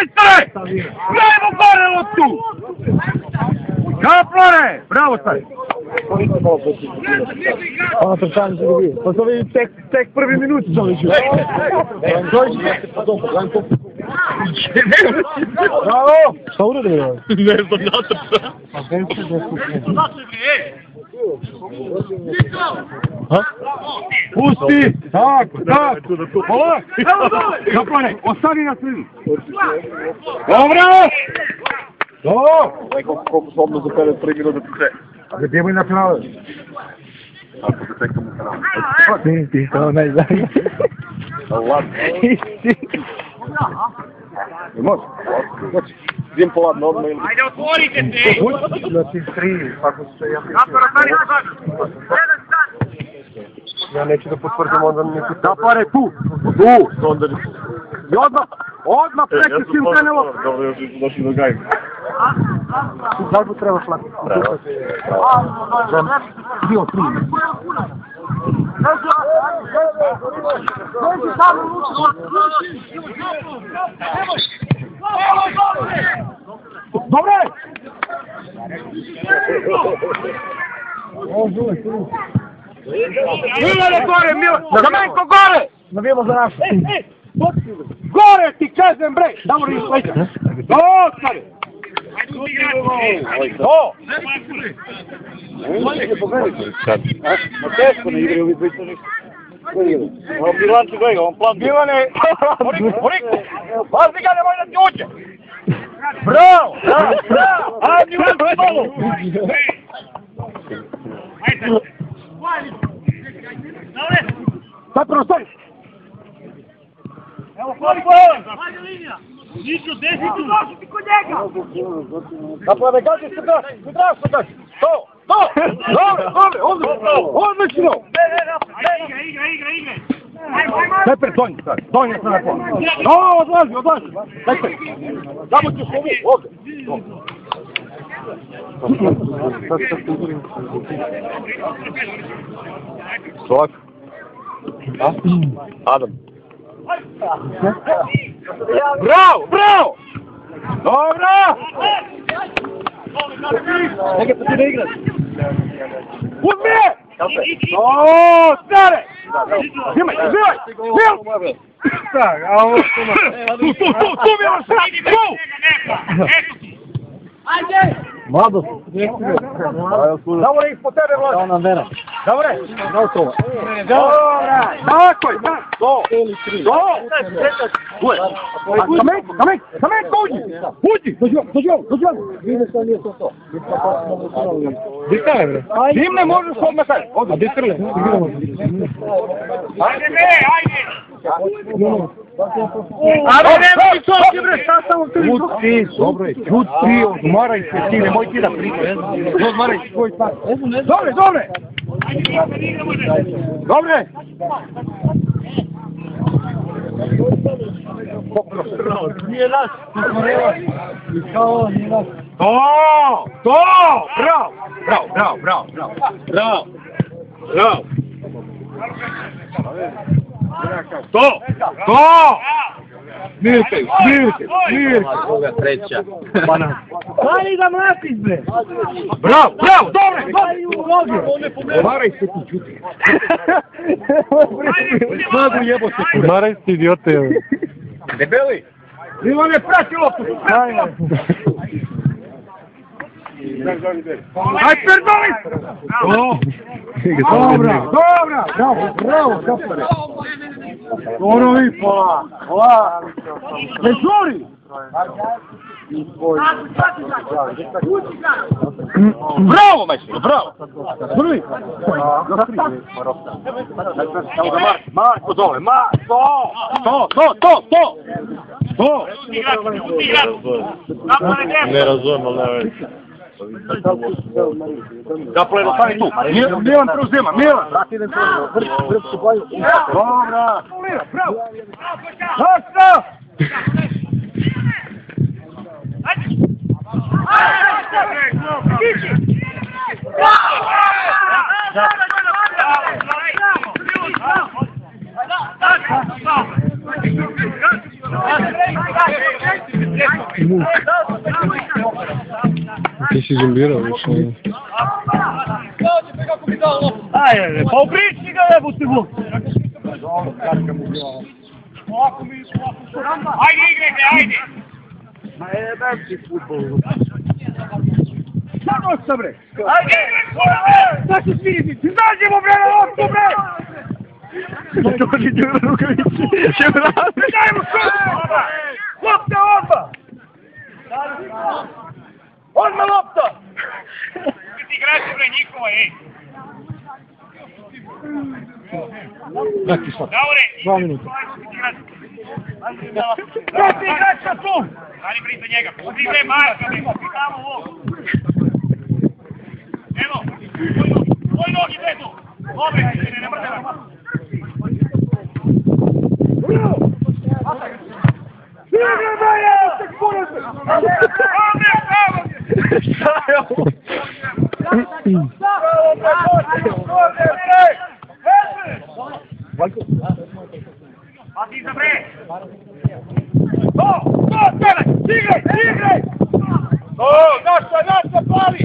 majstore! Dajmo gore loptu! Kaplare! Bravo, stari! Ono trčanje se dobije. Pa to vidi tek prvi minuti čovječe. Bravo! Šta urede je? Ne znam, natrča. Pusti! Tako! Polak! Kaplare, ostani na sredinu. Dobro! Koliko slobno za 5 minuta pre. A gdje bi napravili? Ako se tekamo kanal. Ti to ne znam. Može? Znači, idem poladno odmah ili... Ajde, otvorite se! Znači 3, tako se ja pišem. Kapara, stani na zagradu! Jedan stan! Ja neću da potvrdim onda neki... Kaplare, tu! Onda... I odmah preki s tim krenelo! Dobro, još došli do gajbe. Da li treba šlati? Dio 3. Dobre! Milane gore, Milane! Zamenko gore! Navijemo za našu. Gore ti kažem bre! Dobro je sleća. Dostari! To! Ma teško ne igraju ovi dvojica ništa. On Milanče gleda, on plan. Milane! Oriku! Pazi ga, nemoj da ti uđe! Bravo! Bravo! Ajde, Milane, malo! Sad prvo stoji! Evo, koliko! Ajde, linija! Nišu, desitu! Došli ti kod njega! Dakle, ne gađi se da, ne treba se gađi! To! Dobre, odlično! Igra! Peper, donji sad, donji se na pol. Odlazi! Peper, samo ćeš ovdje. Solak. Adam. Bravo! Dobro! Neka se ti ne igrati. Uzmi je! O, stare! Zimaj! Tak, a ovo što ima... Tu, Miloš! Tu! Ajde! Mladost. Davore, ispod tebe, Vlad! Dao nam Vera. Davore! Gotovo. Dobra! Tako je! To! Kamenko, uđi! Dođi vam! Vidim što nije to. Dikale, bre! Tim ne možeš odmah taj! A distrle! Ajde, ajde! Ali nemoj čoki, bre! Čuti! Dobro je, čuti! Odmaraj se ti, nemoj ti da pričaš! Odmaraj se svoj stvar! Dobre! Nije naš. Nije naš. To! Bravo! To! Smirite! Ovoga treća. Daj da mlatiš, bre. Bravo! Dobre! Odmaraj se ti, čuti! Snagu jebo se, kure! Maraj si idiote. Debeli! Milane, prati loptu! Aj, perdoli! Dobra! Bravo, kapare! Skoro i pola! Ne žuri! Bravo, majstor, bravo! Prvi! Marko dole, To! Ne razumem, ali ne već. Kaplero, stani tu! Milan preuzima, Milan! Dobra! Dosta! Muk. Ti si zombirao više. Ajde, pa upriči ga jebote Vuk. Ajde igrajte, ajde. Ma jebem ti futbol. Samo sam bre. Ajde igraj kurave. Šta se smiri? Izađemo bre na loptu bre. Dođi Đuro Rukavić. Će vrati. Dajmo kurave. Lopta odmah. Odmah lopta. Ti igrači bre njihova, ej. Dati sad. Davore. 2 minuta. Proti igrača tu. Stani bre iza njega. Pusti bre Marka bre. Tamo ovo. Evo. Tvoj nogi bre tu. Dobre, ne mrde nas. Igra bre je. Dobre, bravo. Šta je ovo? Pati iza bre! To, tebe! Igraj! To, naša, plavi!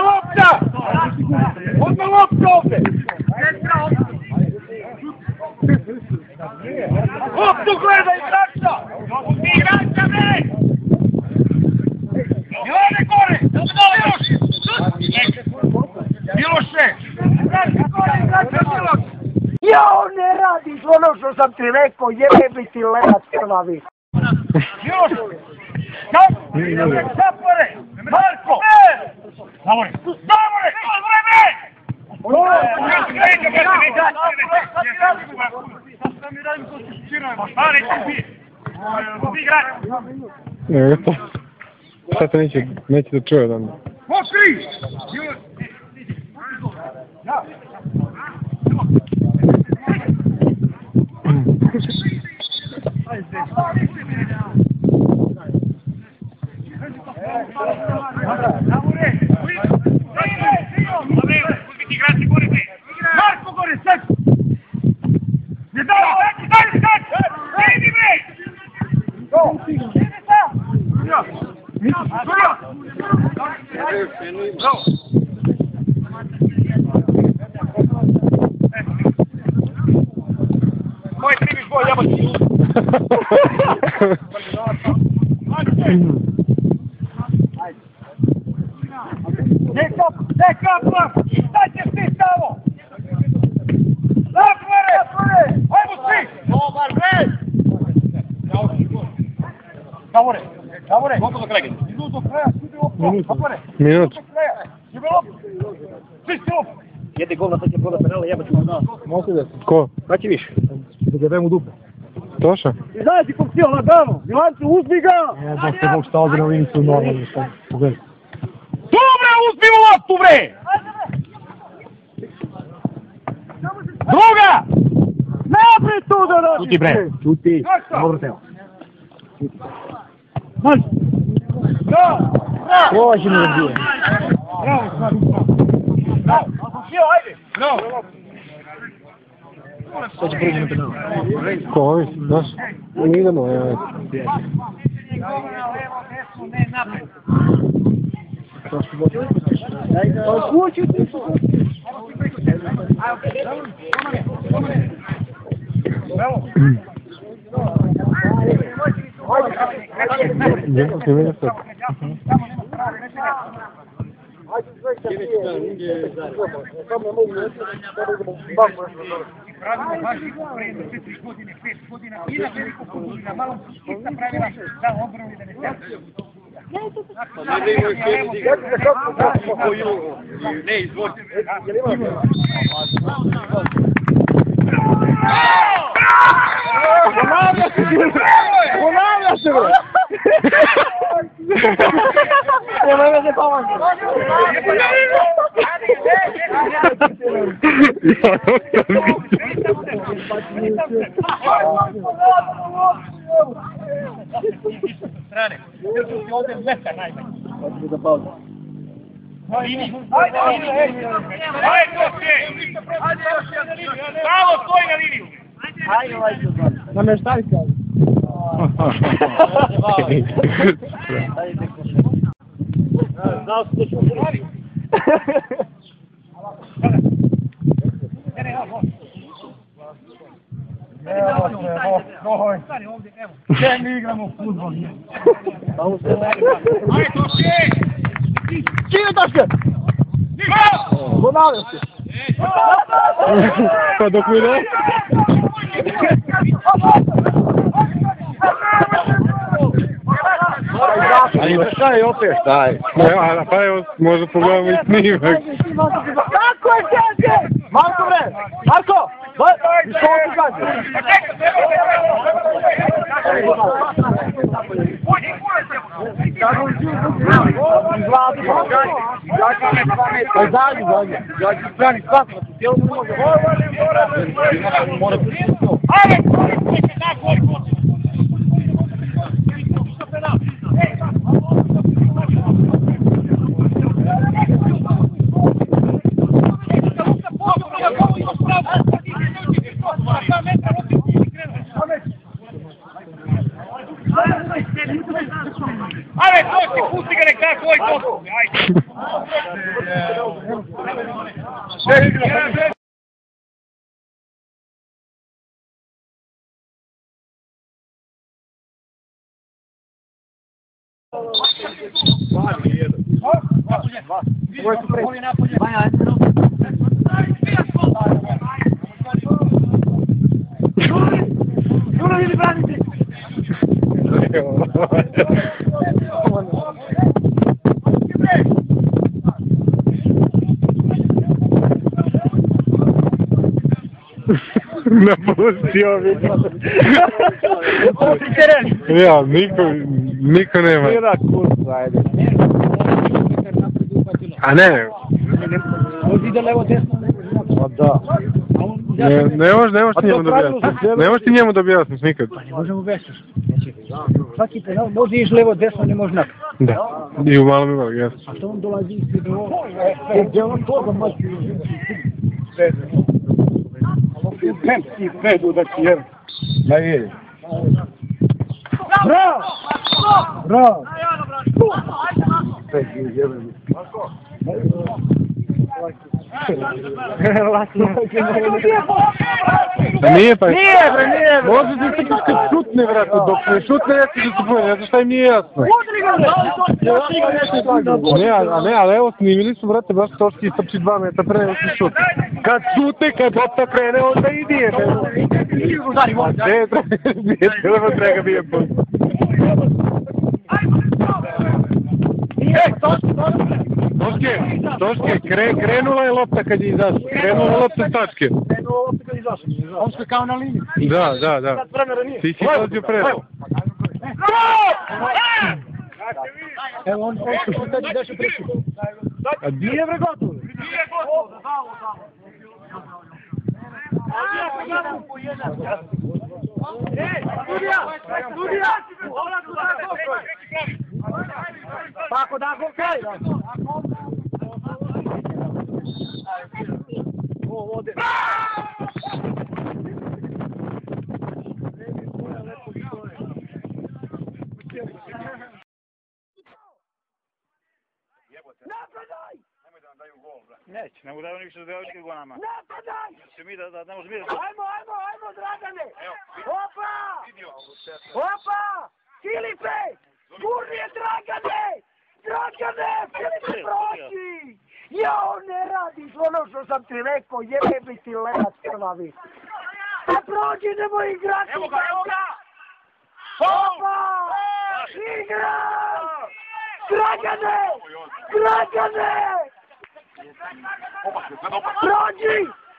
Lopta! Odmah lopta ovdje! Loptu gledaj, igrača! Pusti igrača, bre! Milane gore! Dole još! Miloše! Igrača gore, Miloš! Jao, ne radiš ono što sam ti rekao, jebe ti lenac krvavi. Miloš! Zapore! Marko! Zavore! Bre! Ne, to. Sad to neće da čuje odande. Moši! Marko gore, sad! Ne dao! Sad! Idi bre! Moj primiš boj, jebati! Nekako! Šta ćeš ti tamo? Zatvore! Ajmo svi! Dobar, bre! Zavore! Koliko do kraja? Idu do kraja, sudi opet! Zavore! Minut. Jebe loptu! Svi ste loptu! Jede gol na treće pola penala, jebati mu da. Mogu da se. Ko? Kada će više? Da ga u dupe. Toša? Izađi kog ti lagano, Milance, uzmi ga! Ne znam se Bog šta ovdje na linicu normalno što. Pogledaj. Tu bre, uzmimo loptu bre! Druga! Napred tu da radiš! Čuti bre, čuti. Dobro teo. Pođi mi da bije. Sad će priđi na penal. Ko ovi? Daš? Mi idemo, ja. Pravimo važnih prije 4 godine, 5 godina i na veliko područje, na malom su ista pravila da obrani da ne stavljaju. Ne, izvolite. Ponavlja se bre! Ponavlja se pamanj! Strane, jer su ti ovdje metar najmanje. Hoćemo da pauzu. Ajde, Koke! Malo stoj na liniju! Na meštaljka. Znao si da ću upravo. Gdje mi igramo fudbal? Ajde, Koke! Čime taške? Ponavljam se. Pa dok mi ne? Ali šta je opet? Daj. Ne, pa evo, možda pogledamo i snimak. Kako je češće? Marko bre! Marko! Što ti kaže? Ajde, Koke, pusti ga nek da svoj toku! Ajde! Napustio mi. Ja, niko nema. A ne. Ne možeš ti njemu dobijati. Ne možeš ti njemu dobijati nikad. Možemo vešćeš. Svaki penal može iš levo, desno, ne može naprijed. Da. I u malom imalu, jasno. A što on dolazi ispred ovo? Gdje on toga mači? Pemski predudak jer. Da je. Bravo! Bravo! Nije pa... Nije bre! Može ti se kad šutne vratu, dok ne šutne neće da se pojene, zato šta im nije jasno. Ne, ali evo snimili su vrate, baš Toški trči 2 metra pre nego se šutne. Kad šute, kad lopta krene, onda i nije. Treba ga bije put. Toške, krenula je lopta kad je izašla. Krenula je lopta s tačke. On što je kao na liniji. Da. Ti si izlazio preko. Evo on što šuta ti daš u priči. A di je bre gotovo? Studija! Tako da go kaj? Ovdje. Napadaj! Nemoj da nam daju gol, brate. Neće, ne mogu da više zdravičke golama. Napadaj! Će mi da ne može mi da... Ajmo, Dragane! Opa! Opa! Filipe! Gurni je Dragane! Filipe, proći! Jao, ne radiš ono što sam ti rekao, jebe bi ti lenac krvavi. A prođi, nemoj igrati! Evo ga! Opa! Igra! Dragane! Prođi!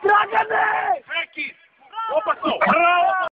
Dragane! Bravo!